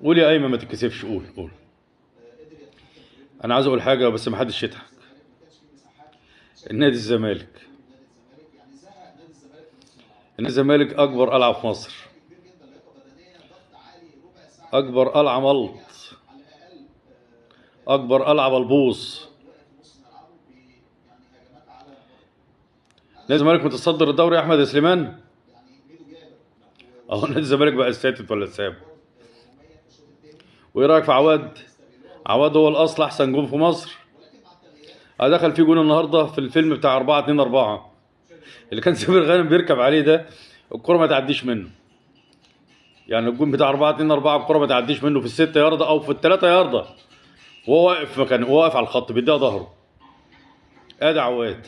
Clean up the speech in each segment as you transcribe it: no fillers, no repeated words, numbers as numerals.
قول يا ايمن، ما تتكسفش، قول قول. انا عايز اقول حاجه بس ما حدش يضحك. النادي الزمالك، النادي الزمالك اكبر قلعه في مصر، اكبر قلعه ملط، اكبر قلعه بلبوص. نادي الزمالك متصدر الدوري يا احمد يا سليمان. اهو نادي الزمالك بقى السادس ولا السابع. وايه رايك في عواد؟ عواد هو الاصل، احسن جون في مصر. دخل فيه جون النهارده في الفيلم بتاع 4-2-4 اللي كان سمير غانم بيركب عليه ده. الكره ما تعديش منه. يعني الجون بتاع 4-2-4 الكره ما تعديش منه في الستة ياردة او في الثلاثة ياردة، وهو واقف مكانه، وهو واقف على الخط بيديها ظهره. ادي عواد.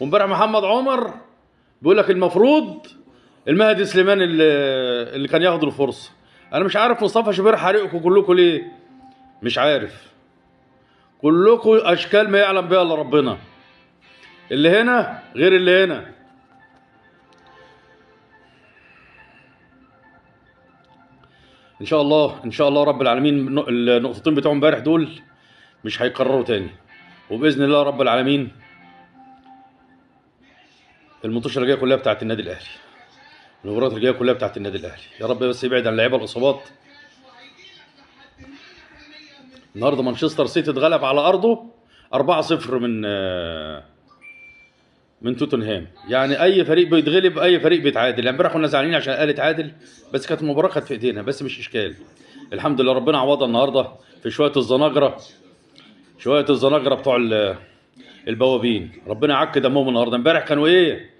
وامبارح محمد عمر بيقول لك المفروض المهدي سليمان اللي كان ياخد الفرصه. انا مش عارف مصطفى شوبير حارقكم كلكم ليه. مش عارف. كلكم اشكال ما يعلم بها الا ربنا. اللي هنا غير اللي هنا. ان شاء الله ان شاء الله رب العالمين النقطتين بتوع امبارح دول مش هيكرروا تاني. وباذن الله رب العالمين المنتشره الجايه كلها بتاعت النادي الاهلي. المباريات الجايه كلها بتاعت النادي الاهلي، يا رب بس يبعد عن اللعيبه الاصابات. النهارده مانشستر سيتي اتغلب على ارضه 4-0 من توتنهام. يعني اي فريق بيتغلب، اي فريق بيتعادل. يعني امبارح كنا زعلانين عشان الاهلي اتعادل، بس كانت المباراه كانت في ايدينا، بس مش اشكال. الحمد لله ربنا عوضنا النهارده في شويه الزناجره، شويه الزناجره بتوع البوابين. ربنا يعك دمهم النهارده. امبارح كانوا ايه؟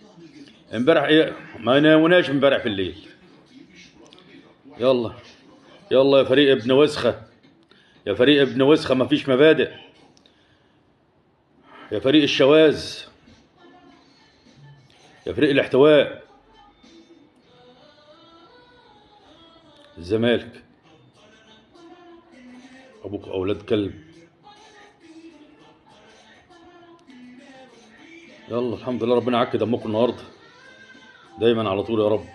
امبارح ايه؟ ما ناموناش امبارح في الليل. يلا يلا يا فريق ابن وسخه، يا فريق ابن وسخه مفيش مبادئ، يا فريق الشواذ، يا فريق الاحتواء. الزمالك ابوك اولاد كلب. يلا الحمد لله ربنا يعك دمكم النهارده دايما على طول يا رب.